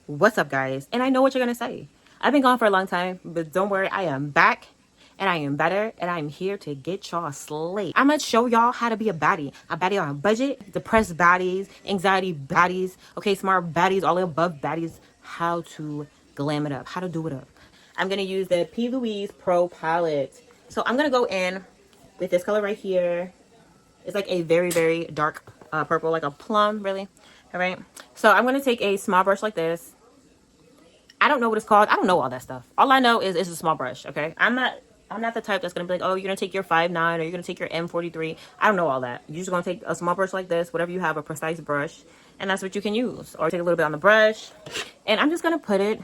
What's up, guys? And I know what you're gonna say. I've been gone for a long time, but don't worry, I am back and I am better and I'm here to get y'all slay. I'm gonna show y'all how to be a baddie on a budget, depressed baddies, anxiety baddies, okay, smart baddies, all the above baddies, how to glam it up, how to do it up. I'm gonna use the P. Louise Pro palette. So I'm gonna go in with this color right here. It's like a very, very dark purple, like a plum, really. All right. So I'm going to take a small brush like this. I don't know what it's called. I don't know all that stuff. All I know is it's a small brush. Okay. I'm not the type that's going to be like, oh, you're going to take your 5'9" or you're going to take your M43. I don't know all that. You're just going to take a small brush like this, whatever you have, a precise brush, and that's what you can use. Or take a little bit on the brush. And I'm just going to put it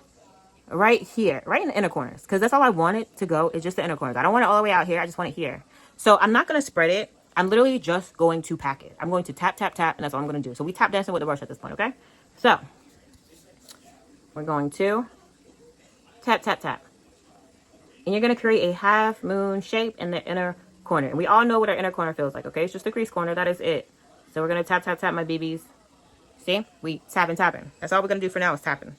right here, right in the inner corners, because that's all I want it to go, is just the inner corners. I don't want it all the way out here. I just want it here. So I'm not going to spread it. I'm literally just going to pack it. I'm going to tap, tap, tap, and that's all I'm going to do. So we tap dancing with the brush at this point, okay? So we're going to tap, tap, tap. And you're going to create a half moon shape in the inner corner. And we all know what our inner corner feels like, okay? It's just a crease corner. That is it. So we're going to tap, tap, tap, my BBs. See? We tapping, tapping. That's all we're going to do for now is tapping.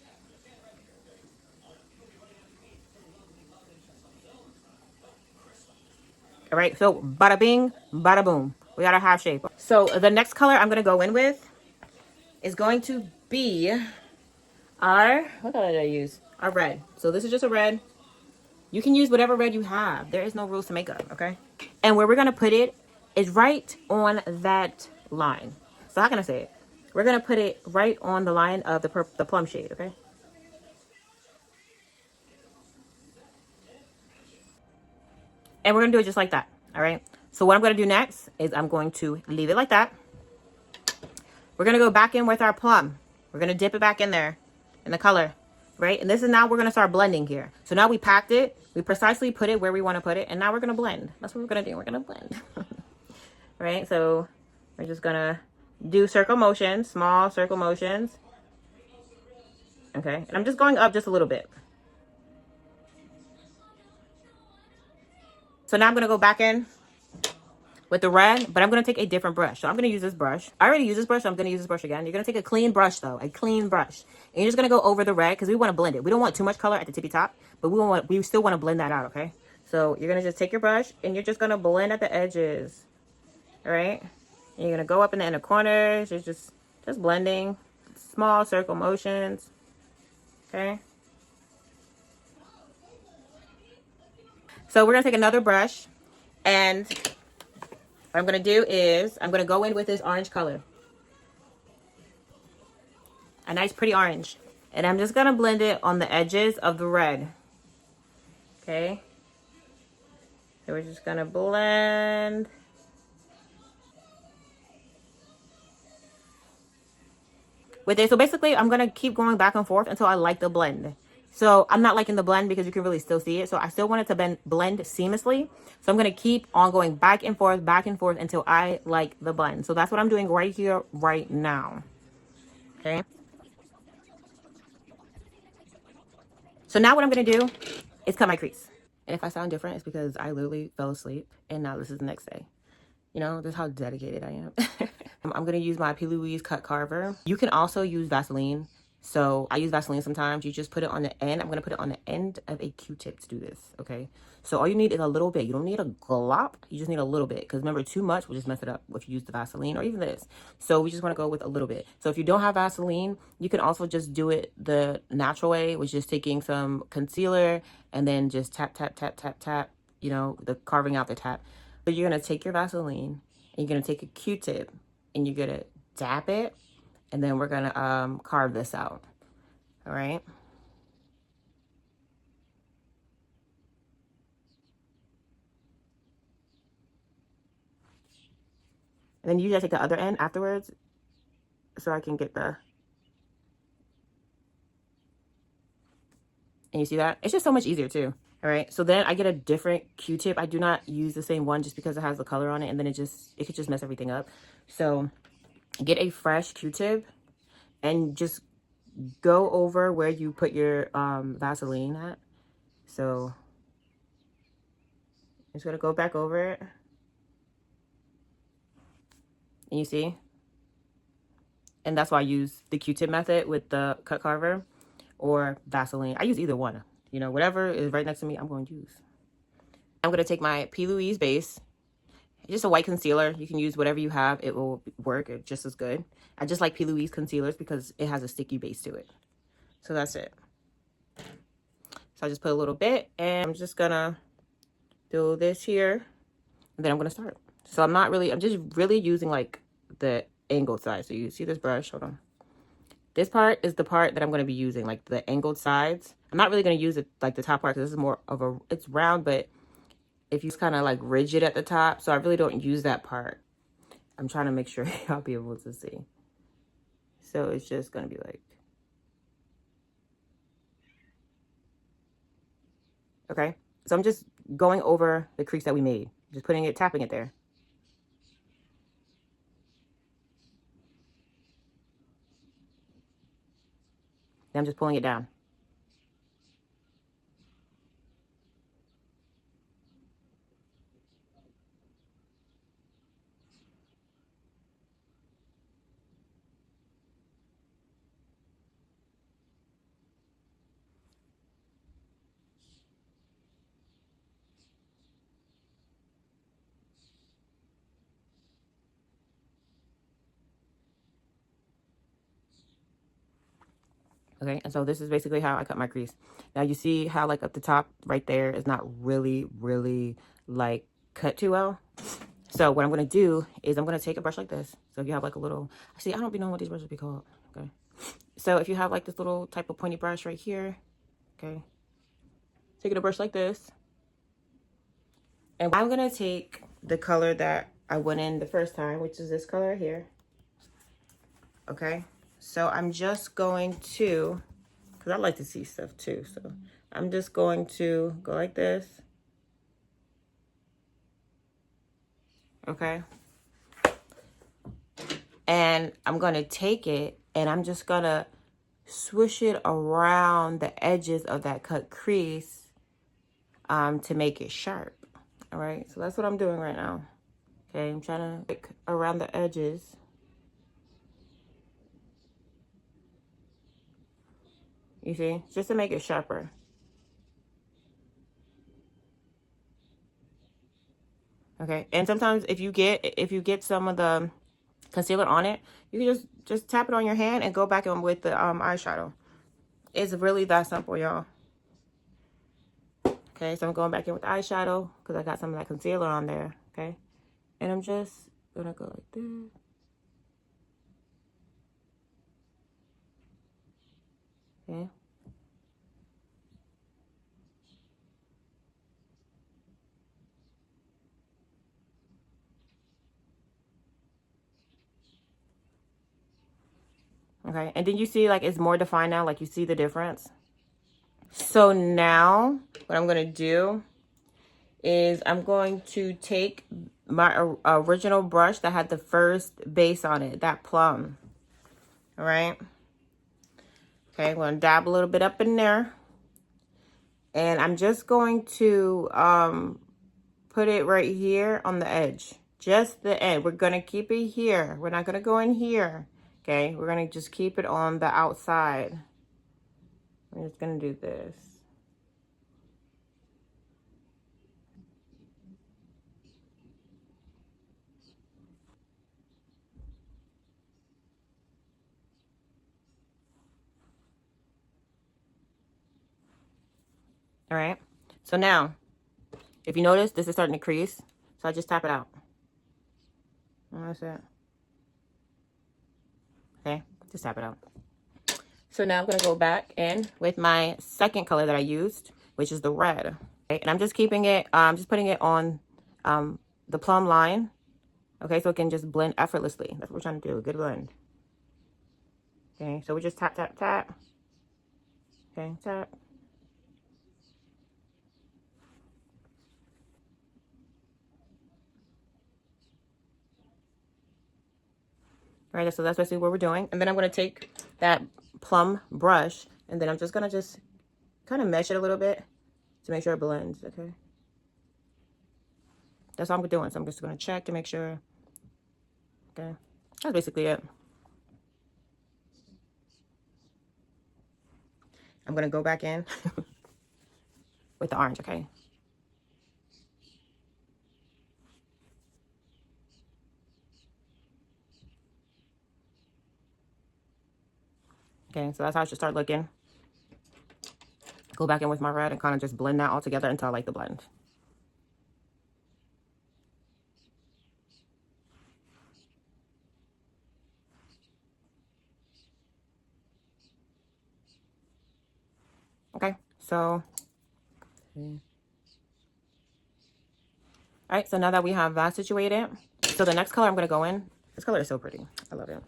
All right, so bada bing, bada boom. We got our half shape. So the next color I'm going to go in with is going to be our, what color did I use? Our red. So this is just a red. You can use whatever red you have. There is no rules to makeup, okay? And where we're going to put it is right on that line. So how can I say it? We're going to put it right on the line of the plum shade, okay? And we're going to do it just like that, all right? So what I'm going to do next is I'm going to leave it like that. We're going to go back in with our plum. We're going to dip it back in there in the color, right? And this is now we're going to start blending here. So now we packed it. We precisely put it where we want to put it. And now we're going to blend. That's what we're going to do. We're going to blend. Right? So we're just going to do circle motions, small circle motions. Okay. And I'm just going up just a little bit. So now I'm going to go back in with the red, but I'm going to take a different brush. So I'm going to use this brush. I already used this brush, so I'm going to use this brush again. You're going to take a clean brush, though, a clean brush. And you're just going to go over the red because we want to blend it. We don't want too much color at the tippy top, but we still want to blend that out, okay? So you're going to just take your brush and you're just going to blend at the edges, all right? And you're going to go up in the inner corners. You're just blending, small circle motions, okay? So we're going to take another brush and what I'm going to do is I'm going to go in with this orange color. A nice pretty orange. And I'm just going to blend it on the edges of the red. Okay. So we're just going to blend. With it. So basically, I'm going to keep going back and forth until I like the blend. So I'm not liking the blend because you can really still see it. So I still want it to blend seamlessly. So I'm going to keep on going back and forth until I like the blend. So that's what I'm doing right here, right now. Okay. So now what I'm going to do is cut my crease. And if I sound different, it's because I literally fell asleep and now this is the next day. You know, this is how dedicated I am. I'm going to use my P. Louise Cut Carver. You can also use Vaseline. So I use Vaseline sometimes. You just put it on the end. I'm going to put it on the end of a Q-tip to do this, okay? So all you need is a little bit. You don't need a glop. You just need a little bit. Because remember, too much will just mess it up if you use the Vaseline or even this. So we just want to go with a little bit. So if you don't have Vaseline, you can also just do it the natural way, which is taking some concealer and then just tap, tap, tap, tap, tap, you know, the carving out the tap. So you're going to take your Vaseline and you're going to take a Q-tip and you're going to dab it. And then we're going to carve this out. All right. And then usually I take the other end afterwards so I can get the... And you see that? It's just so much easier too. All right. So then I get a different Q-tip. I do not use the same one just because it has the color on it. And then it could just mess everything up. So get a fresh Q-tip and just go over where you put your Vaseline at. So I'm just going to go back over it. And you see? And that's why I use the Q-tip method with the cut carver. or Vaseline. I use either one. You know, whatever is right next to me, I'm going to use. I'm going to take my P. Louise base. Just a white concealer. You can use whatever you have. It will work just as good. I just like P. Louise concealers because it has a sticky base to it. So that's it. So I just put a little bit, and I'm just gonna do this here, and then I'm gonna start. So I'm just really using like the angled side. So you see this brush, hold on. This part is the part that I'm gonna be using, like the angled sides. I'm not really gonna use it like the top part because this is more of a, it's round, but if you kind of like rigid at the top, so I really don't use that part. I'm trying to make sure y'all be able to see. So it's just gonna be like, okay. So I'm just going over the crease that we made, just putting it, tapping it there. Then I'm just pulling it down. Okay, and so this is basically how I cut my crease. Now you see how like up the top right there is not really like cut too well. So what I'm gonna do is I'm gonna take a brush like this. So if you have like a little, see, I don't be knowing what these brushes be called. Okay, so if you have like this little type of pointy brush right here, okay, taking a brush like this, and I'm gonna take the color that I went in the first time, which is this color here. Okay, so I'm just going to, because I like to see stuff too, so I'm just going to go like this. Okay, and I'm gonna take it and I'm just gonna swish it around the edges of that cut crease to make it sharp. All right, so that's what I'm doing right now. Okay, I'm trying to like around the edges. You see, just to make it sharper. Okay, and sometimes if you get some of the concealer on it, you can just tap it on your hand and go back in with the eyeshadow. It's really that simple, y'all. Okay, so I'm going back in with the eyeshadow because I got some of that concealer on there. Okay, and I'm just gonna go like this. Okay. Okay, and then you see like it's more defined now, like you see the difference. So now what I'm gonna do is I'm going to take my original brush that had the first base on it, that plum. All right. Okay, I'm gonna dab a little bit up in there. And I'm just going to put it right here on the edge. Just the end. We're gonna keep it here. We're not gonna go in here. Okay, we're gonna just keep it on the outside. I'm just gonna do this. All right, so now, if you notice, this is starting to crease. So I just tap it out. And that's it. Okay, just tap it out. So now I'm gonna go back in with my second color that I used, which is the red. Okay, and I'm just keeping it, just putting it on the plum line. Okay, so it can just blend effortlessly. That's what we're trying to do, a good blend. Okay, so we just tap, tap, tap. Okay, tap. All right, so that's basically what we're doing. And then I'm going to take that plum brush, and then I'm just going to just kind of mesh it a little bit to make sure it blends, okay? That's all I'm doing. So I'm just going to check to make sure. Okay, that's basically it. I'm going to go back in with the orange, okay? Okay, so that's how it should start looking. Go back in with my red and kind of just blend that all together until I like the blend. Okay, so all right, so now that we have that situated, so the next color I'm going to go in, this color is so pretty. I love it.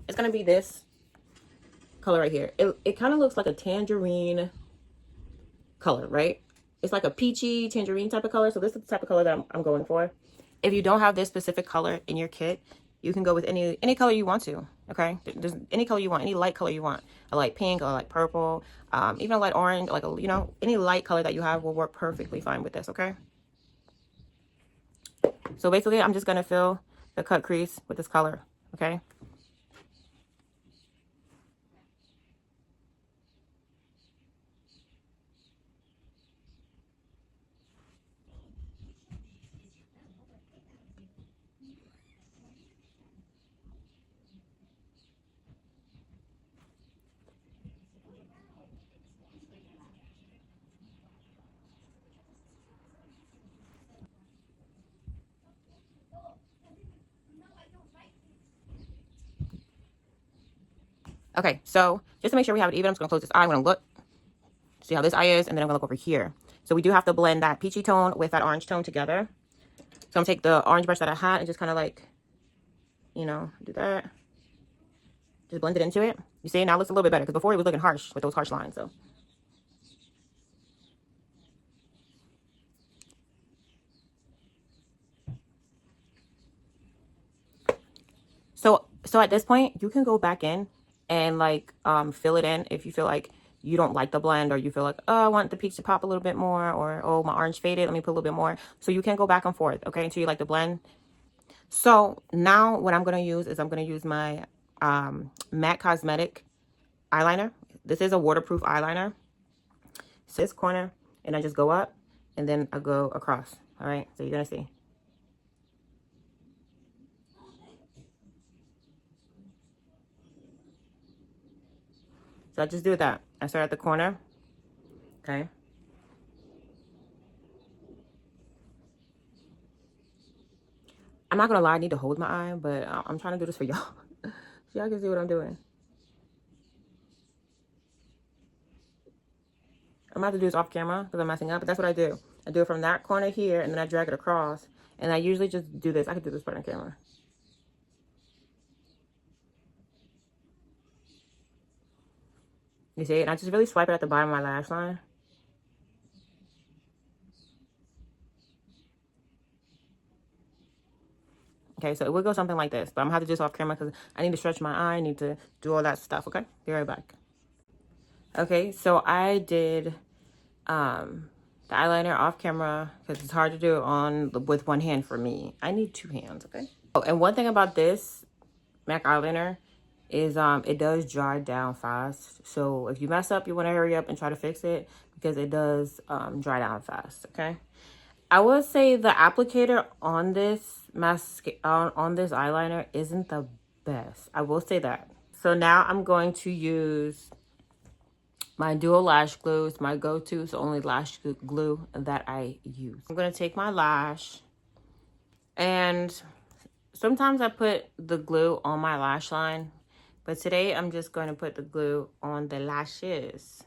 It's going to be this color right here. It kind of looks like a tangerine color, right? It's like a peachy tangerine type of color. So this is the type of color that I'm going for. If you don't have this specific color in your kit, you can go with any color you want to. Okay, there's any color you want, any light color you want. A light pink, a light purple, even a light orange, like a, you know, any light color that you have will work perfectly fine with this. Okay. So basically, I'm just gonna fill the cut crease with this color. Okay. Okay, so just to make sure we have it even, I'm just gonna close this eye. I'm gonna look, see how this eye is, and then I'm gonna look over here. So we do have to blend that peachy tone with that orange tone together. So I'm gonna take the orange brush that I had and just kind of like, you know, do that. Just blend it into it. You see, now it looks a little bit better because before it was looking harsh with those harsh lines. So at this point, you can go back in and like fill it in if you feel like you don't like the blend, or you feel like, oh, I want the peach to pop a little bit more, or oh, my orange faded, let me put a little bit more. So you can go back and forth, okay, until you like the blend. So now what I'm going to use is I'm going to use my MAC Cosmetic eyeliner. This is a waterproof eyeliner. So this corner, and I just go up and then I go across. All right, so you're going to see. So I just do that. I start at the corner. Okay. I'm not gonna lie, I need to hold my eye, but I'm trying to do this for y'all. So y'all can see what I'm doing. I'm gonna have to do this off camera because I'm messing up, but that's what I do. I do it from that corner here, and then I drag it across. And I usually just do this. I could do this part on camera. You see? And I just really swipe it at the bottom of my lash line. Okay, so it would go something like this, but I'm gonna have to do this off camera because I need to stretch my eye, I need to do all that stuff, okay? Be right back. Okay, so I did the eyeliner off camera because it's hard to do on with one hand for me. I need two hands, okay? Oh, and one thing about this MAC eyeliner is it does dry down fast. So if you mess up, you want to hurry up and try to fix it because it does dry down fast, okay? I would say the applicator on this mask on this eyeliner isn't the best. I will say that. So now I'm going to use my Duo Lash Glue. It's my go-to. It's the only lash glue that I use. I'm going to take my lash, and sometimes I put the glue on my lash line, but today I'm just going to put the glue on the lashes.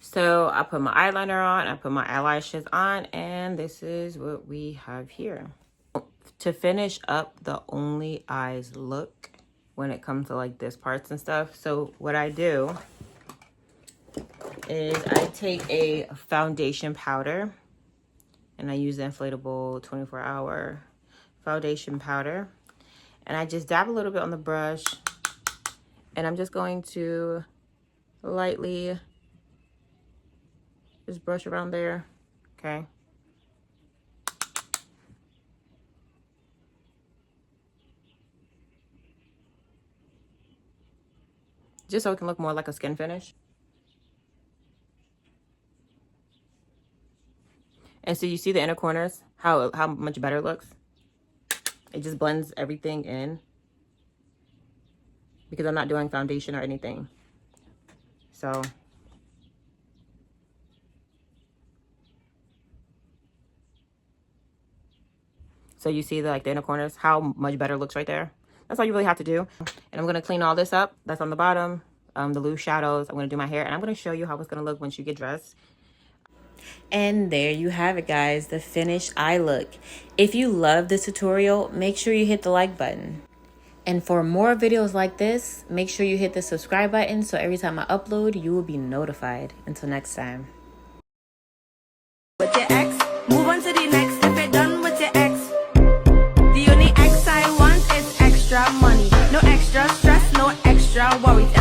So I put my eyeliner on, I put my eyelashes on, and this is what we have here. To finish up the only eyes look when it comes to like this parts and stuff. So what I do is I take a foundation powder, and I use the inflatable 24-hour foundation powder, and I just dab a little bit on the brush, and I'm just going to lightly just brush around there, okay? Just so it can look more like a skin finish. And so you see the inner corners, how much better it looks. It just blends everything in because I'm not doing foundation or anything. So you see the inner corners, how much better it looks right there. That's all you really have to do. And I'm gonna clean all this up. That's on the bottom, the loose shadows. I'm gonna do my hair, and I'm gonna show you how it's gonna look once you get dressed. And there you have it, guys, the finished eye look. If you love this tutorial, make sure you hit the like button. And for more videos like this, make sure you hit the subscribe button so every time I upload, you will be notified. Until next time. With your ex, move on to the next. If you're done with your ex, the only ex I want is extra money. No extra stress, no extra worries.